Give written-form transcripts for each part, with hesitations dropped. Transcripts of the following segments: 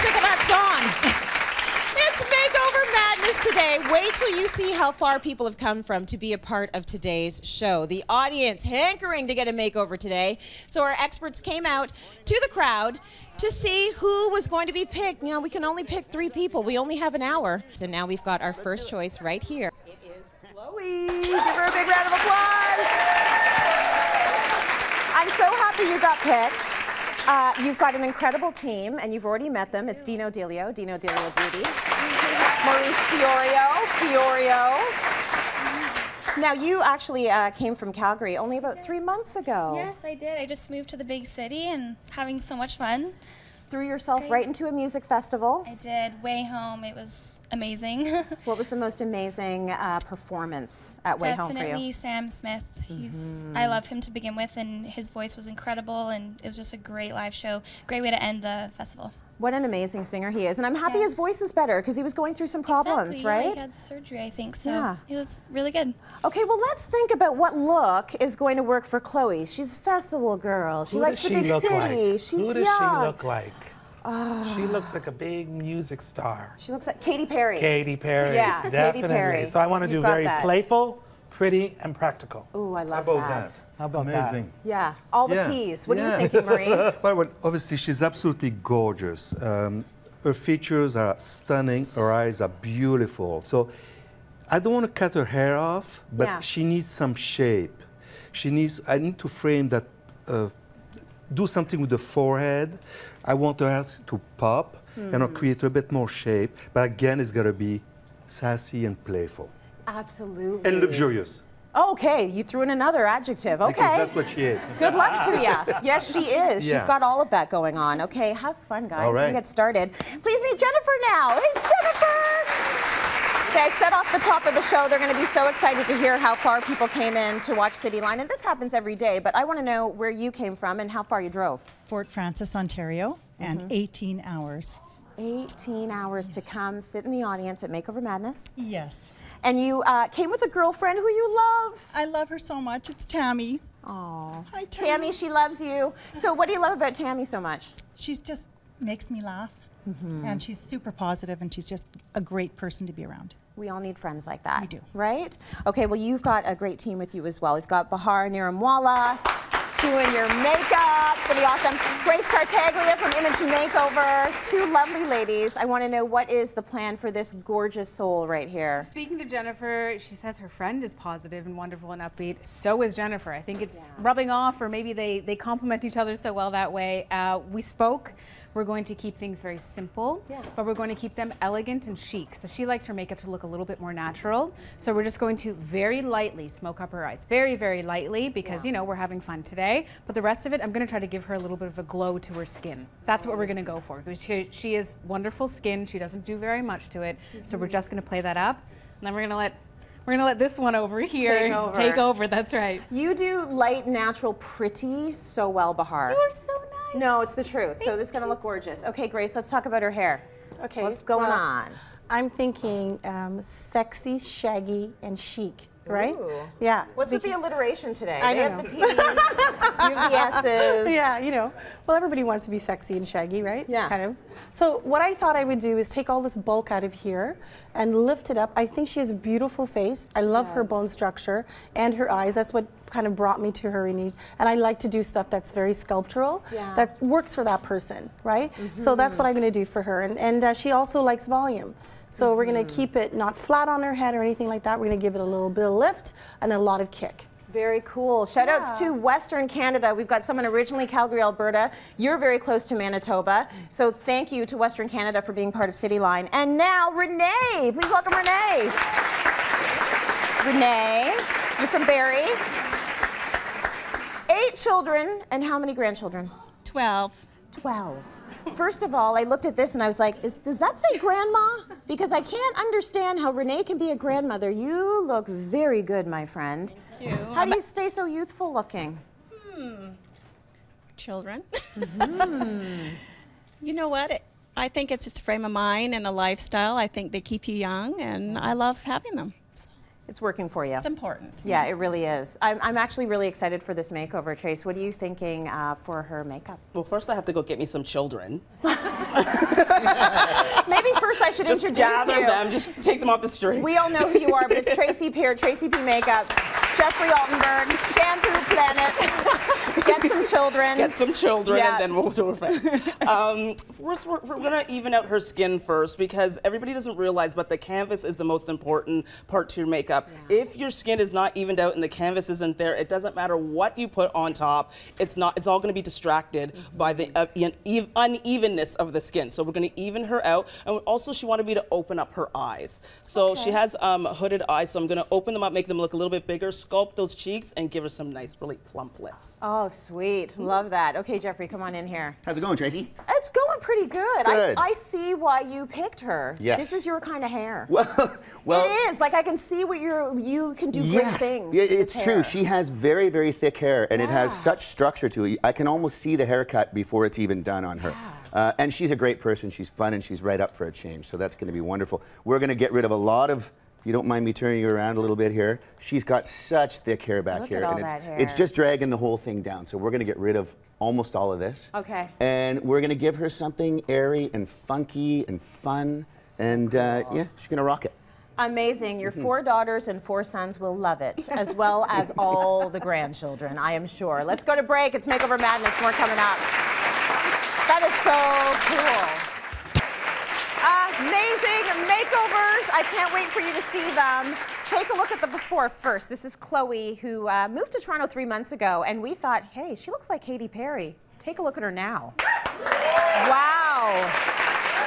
sick of that song. It's Makeover Madness today. Wait till you see how far people have come from to be a part of today's show. The audience hankering to get a makeover today. So our experts came out to the crowd to see who was going to be picked. You know, we can only pick 3 people. We only have an hour. So now we've got our first choice right here. It is Chloe. Give her a big round of applause. I'm so happy you got picked. You've got an incredible team, and you've already met them. It's Dino Delio Beauty, Maurice Fiorio. Now, you actually came from Calgary only about 3 months ago. Yes, I did. I just moved to the big city and having so much fun. Threw yourself right into a music festival. I did. Way Home. It was amazing. What was the most amazing performance at Way Home for you? Definitely Sam Smith. I love him to begin with, and his voice was incredible, and it was just a great live show. Great way to end the festival. What an amazing singer he is. And I'm happy his voice is better because he was going through some problems, exactly. right? Yeah, he had the surgery, I think, so it was really good. Okay, well, let's think about what look is going to work for Chloe. She's a festival girl. She likes the big city. She's Who does young. she look like? She looks like a big music star. She looks like Katy Perry. Katy Perry. Yeah, definitely. Katy Perry. So I want to do very playful, pretty, and practical. Ooh, I love How about that? How about Amazing. that? Yeah, all the P's. What are you thinking, Maurice? Well, obviously, she's absolutely gorgeous. Her features are stunning. Her eyes are beautiful. So I don't want to cut her hair off, but she needs some shape. I need to frame that, do something with the forehead. I want her eyes to pop and create a bit more shape. But again, it's got to be sassy and playful. Absolutely. And luxurious. Okay, you threw in another adjective. Okay. Because that's what she is. Good luck to you. Yes, she is. She's got all of that going on. Okay, have fun, guys. All right. We get started. Please meet Jennifer now. Hey, Jennifer! Okay, I said off the top of the show, they're going to be so excited to hear how far people came in to watch Cityline. And this happens every day, but I want to know where you came from and how far you drove. Fort Francis, Ontario, and 18 hours. 18 hours to come sit in the audience at Makeover Madness. Yes. And you came with a girlfriend who you love. I love her so much. It's Tammy. Oh, hi, Tammy, she loves you. So what do you love about Tammy so much? She's just makes me laugh, and she's super positive, and she's just a great person to be around. We all need friends like that. We do. Right? Okay, well, you've got a great team with you as well. We've got Bahar Niramwala doing your makeup. It's going to be awesome. Grace Tartaglia from Image Makeover. 2 lovely ladies. I want to know, what is the plan for this gorgeous soul right here? Speaking to Jennifer, she says her friend is positive and wonderful and upbeat. So is Jennifer. I think it's rubbing off, or maybe they complement each other so well that way. We spoke. We're going to keep things very simple, but we're going to keep them elegant and chic. So she likes her makeup to look a little bit more natural. So we're just going to very lightly smoke up her eyes. Very, very lightly, because, you know, we're having fun today. But the rest of it, I'm going to try to give her a little bit of a glow to her skin. That's what we're going to go for. Because she has wonderful skin. She doesn't do very much to it. So we're just going to play that up. And then we're going to let this one over here take over. That's right. You do light, natural, pretty so well, Bahar. You are so nice. No, it's the truth. So this is going to look gorgeous. Okay, Grace, let's talk about her hair. Okay. What's going on? I'm thinking sexy, shaggy, and chic. Right? Ooh. Yeah. What's with the alliteration today? I they don't have know. the P's, you have the S's. Yeah, you know. Well, everybody wants to be sexy and shaggy, right? Yeah. Kind of. So what I thought I would do is take all this bulk out of here and lift it up. I think she has a beautiful face. I love her bone structure and her eyes. That's what kind of brought me to her. And I like to do stuff that's very sculptural, that works for that person, right? So that's what I'm going to do for her. And she also likes volume. So we're going to keep it not flat on her head or anything like that. We're going to give it a little bit of lift and a lot of kick. Very cool. Shout outs to Western Canada. We've got someone originally Calgary, Alberta. You're very close to Manitoba. So thank you to Western Canada for being part of Cityline. And now Renee. Please welcome Renee. Renee, you're from Barrie. 8 children, and how many grandchildren? 12. 12. First of all, I looked at this and I was like, does that say grandma? Because I can't understand how Renee can be a grandmother. You look very good, my friend. Thank you. How do you stay so youthful looking? Children. You know what? I think it's just a frame of mind and a lifestyle. I think they keep you young, and I love having them. It's working for you. It's important. Yeah, it really is. I'm actually really excited for this makeover, Trace. What are you thinking for her makeup? Well, first I have to go get me some children. Maybe first I should Just introduce gather you. them, just take them off the string. We all know who you are, but it's Tracy Peer, Tracy P Makeup, Jeffrey Altenberg, Shampoo Planet. Get some children. Get some children, Yeah. and then we'll do her friends. First, we're gonna even out her skin first, because everybody doesn't realize, but the canvas is the most important part to your makeup. Yeah. If your skin is not evened out and the canvas isn't there, it doesn't matter what you put on top. It's all gonna be distracted by the unevenness of the skin. So we're gonna even her out, and also she wanted me to open up her eyes. So she has hooded eyes, so I'm gonna open them up, make them look a little bit bigger, sculpt those cheeks, and give her some nice, really plump lips. Oh, sweet. Love that. Okay, Jeffrey, come on in here. How's it going, Tracy? It's going pretty good. Good. I see why you picked her. Yes. This is your kind of hair. Well, it is. Like, I can see what you can do great things. Yeah, with it's this true. hair. She has very, very thick hair, and it has such structure to it. I can almost see the haircut before it's even done on her. And she's a great person. She's fun, and she's right up for a change. So that's going to be wonderful. We're going to get rid of a lot of, if you don't mind me turning you around a little bit here, she's got such thick hair back here. Look at all And that hair. it's just dragging the whole thing down. So we're going to get rid of almost all of this. Okay. And we're going to give her something airy and funky and fun. And yeah, she's going to rock it. Amazing. Your 4 daughters and 4 sons will love it, as well as all the grandchildren, I am sure. Let's go to break. It's Makeover Madness. More coming up. That is so cool. Amazing makeovers. I can't wait for you to see them. Take a look at the before first. This is Chloe, who moved to Toronto 3 months ago, and we thought, hey, she looks like Katy Perry. Take a look at her now. Wow.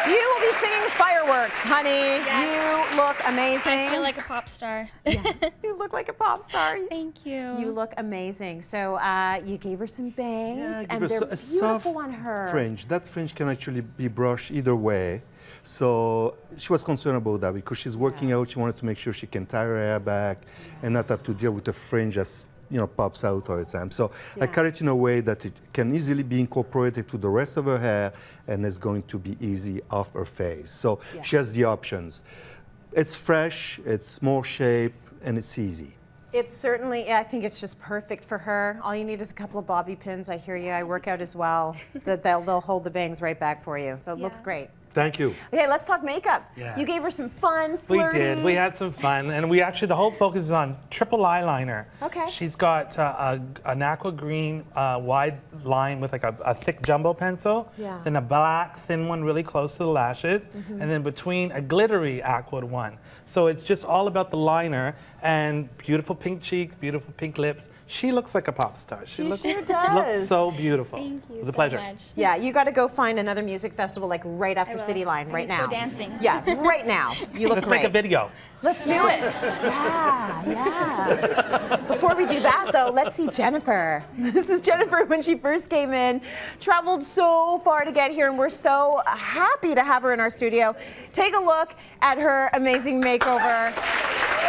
You will be singing fireworks, honey. Yes. You look amazing. I feel like a pop star. You look like a pop star. Thank you. You look amazing. So you gave her some bangs, Yeah, and give her they're a beautiful soft on her. fringe. That fringe can actually be brushed either way. So she was concerned about that because she's working out. She wanted to make sure she can tie her hair back and not have to deal with the fringe as pops out all the time. So I cut it in a way that it can easily be incorporated to the rest of her hair and is going to be easy off her face. So she has the options. It's fresh, it's small shape, and it's easy. It's certainly, I think it's just perfect for her. All you need is a couple of bobby pins. I hear you. I work out as well. They'll hold the bangs right back for you. So it looks great. Thank you. Okay, let's talk makeup. Yes. You gave her some fun, We flirty. did. We had some fun, and we actually, the whole focus is on triple eyeliner. Okay. She's got an aqua green wide line with like a thick jumbo pencil, then a black thin one really close to the lashes, and then between a glittery aqua one. So it's just all about the liner and beautiful pink cheeks, beautiful pink lips. She looks like a pop star. She looks so beautiful. Thank you It was so a pleasure. much. Yeah, you got to go find another music festival like right after City Line, right now. Go dancing. Yeah, right now. You look Let's great. make a video. Let's do it. Yeah. Before we do that, though, let's see Jennifer. This is Jennifer when she first came in. Traveled so far to get here, and we're so happy to have her in our studio. Take a look at her amazing makeover.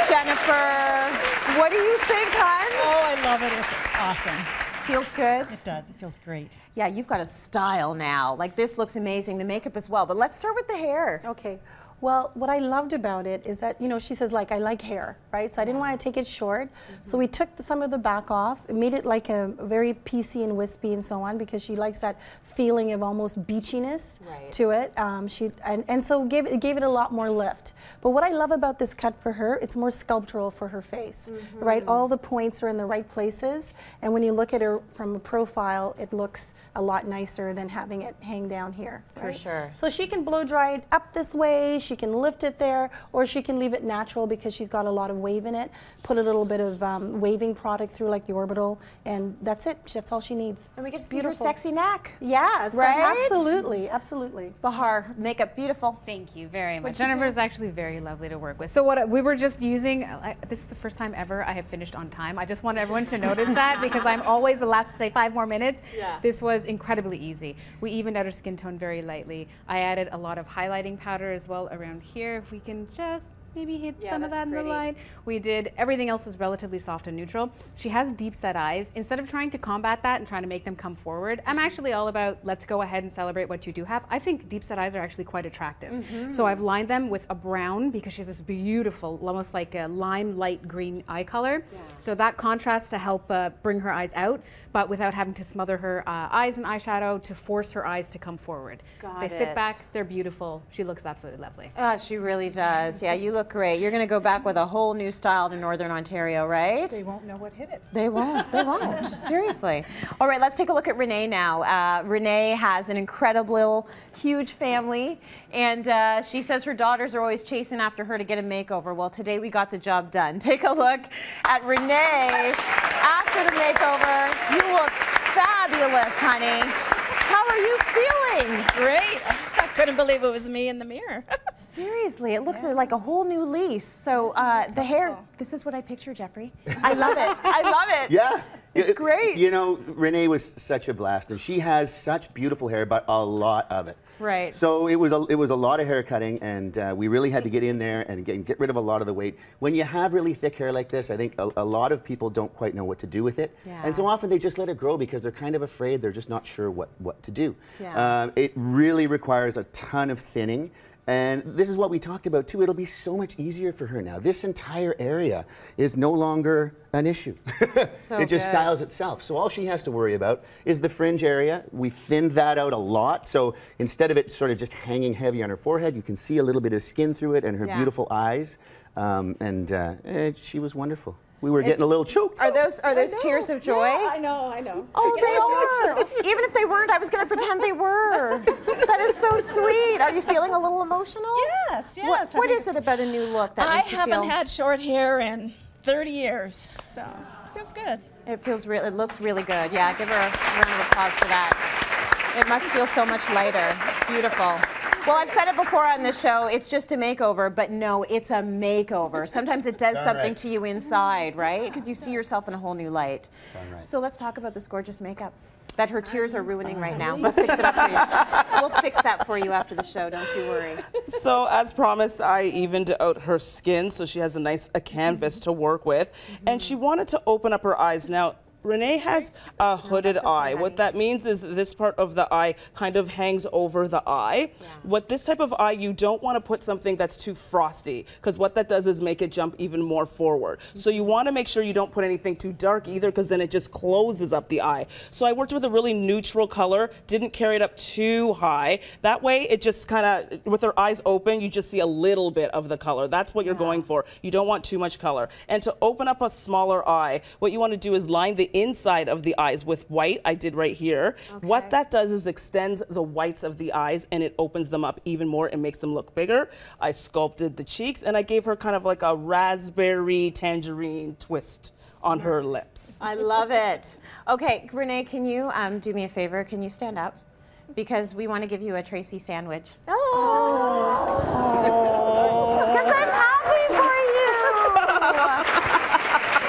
Jennifer, what do you think, hon? Oh, I love it. It's awesome. Feels good? It does. It feels great. Yeah, you've got a style now. Like, this looks amazing, the makeup as well. But let's start with the hair. Okay. Well, what I loved about it is that, she says, like, I like hair, right? So I didn't want to take it short. So we took some of the back off and made it like a very piecey and wispy and so on, because she likes that feeling of almost beachiness to it. And so it gave it a lot more lift. But what I love about this cut for her, it's more sculptural for her face, right? All the points are in the right places. And when you look at her from a profile, it looks a lot nicer than having it hang down here. For sure. So she can blow dry it up this way, she can lift it there, or she can leave it natural because she's got a lot of wave in it. Put a little bit of waving product through like the orbital, and that's it. That's all she needs. And we get to see her sexy neck. Yes, right? Absolutely, absolutely. Bahar, makeup beautiful. Thank you very much. What'd you do? Jennifer is actually very lovely to work with. So what we were just using, this is the first time ever I have finished on time. I just want everyone to notice that because I'm always the last to say 5 more minutes. Yeah. This was incredibly easy. We evened out her skin tone very lightly. I added a lot of highlighting powder as well around here. If we can just maybe hit some of that in the light. We did, everything else was relatively soft and neutral. She has deep set eyes. Instead of trying to combat that and trying to make them come forward, I'm actually all about let's go ahead and celebrate what you do have. I think deep set eyes are actually quite attractive. So I've lined them with a brown because she has this beautiful, almost like a lime light green eye color. So that contrast to help bring her eyes out, but without having to smother her eyes in eyeshadow to force her eyes to come forward. They sit back, they're beautiful. She looks absolutely lovely. She really does. Yeah, you look great. You're going to go back with a whole new style to Northern Ontario, right? They won't know what hit it. They won't. They won't. Seriously. All right, let's take a look at Renee now. Renee has an incredible, huge family, and she says her daughters are always chasing after her to get a makeover. Well, today we got the job done. Take a look at Renee after the makeover. You look fabulous, honey. How are you feeling? Great. I couldn't believe it was me in the mirror. Seriously, it looks like a whole new lease. So the hair, this is what I picture, Jeffrey. I love it. I love it. Yeah. It's great. You know, Renee was such a blast, and she has such beautiful hair, but a lot of it. Right. So it was a lot of hair cutting, and we really had to get in there and get rid of a lot of the weight. When you have really thick hair like this, I think a lot of people don't quite know what to do with it. Yeah. And so often they just let it grow because they're kind of afraid, they're just not sure what to do. Yeah. It really requires a ton of thinning. And this is what we talked about too. It'll be so much easier for her now. This entire area is no longer an issue. So it just styles itself. So all she has to worry about is the fringe area. We thinned that out a lot. So instead of it sort of just hanging heavy on her forehead, you can see a little bit of skin through it and her beautiful eyes. She was wonderful. We were getting a little choked. Are those tears of joy? Yeah, I know. Oh, they are. Even if they weren't, I was going to pretend they were. That is so sweet. Are you feeling a little emotional? Yes. What is it about a new look that I makes you feel? haven't had short hair in 30 years, so it feels good. It looks really good. Yeah, give her a round of applause for that. It must feel so much lighter. It's beautiful. Well, I've said it before on this show, it's just a makeover, but no, it's a makeover. Sometimes it does something to you inside, right? Because you see yourself in a whole new light. So let's talk about this gorgeous makeup that her tears are ruining right now. We'll fix it up for you. We'll fix that for you after the show, don't you worry. So as promised, I evened out her skin so she has a nice canvas to work with. And she wanted to open up her eyes. Now, Renee has a hooded eye. What that means is this part of the eye kind of hangs over the eye. Yeah. What this type of eye, you don't want to put something that's too frosty, because what that does is make it jump even more forward. So you want to make sure you don't put anything too dark either, because then it just closes up the eye. So I worked with a really neutral color, didn't carry it up too high. That way it just kind of, with her eyes open, you just see a little bit of the color. That's what you're going for. You don't want too much color. And to open up a smaller eye, what you want to do is line the inside of the eyes with white. I did right here. Okay. What that does is extends the whites of the eyes and it opens them up even more and makes them look bigger. I sculpted the cheeks and I gave her kind of like a raspberry tangerine twist on her lips. I love it. Okay, Renee, can you do me a favor? Can you stand up? Because we want to give you a Tracy sandwich. Oh! Because I'm happy for you!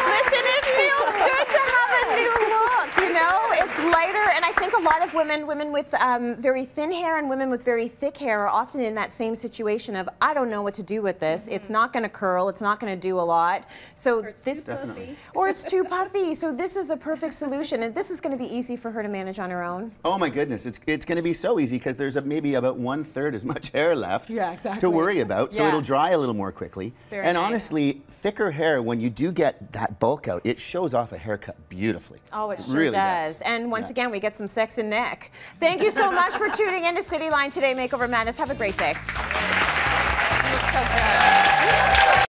Listen, it feels good to have a new look, you know? It's lighter, and I think a lot of women with very thin hair and women with very thick hair are often in that same situation of, I don't know what to do with this. It's not going to curl. It's not going to do a lot. So or it's too puffy. Or it's too puffy. So this is a perfect solution, and this is going to be easy for her to manage on her own. Oh my goodness, it's going to be so easy because there's maybe about 1/3 as much hair left to worry about, so it'll dry a little more quickly. Very nice. Honestly, thicker hair, when you do get that bulk out, it shows off a haircut beautifully. Oh, it sure does. And once again, we get some sex and neck. Thank you so much for tuning in to Cityline today, Makeover Madness. Have a great day.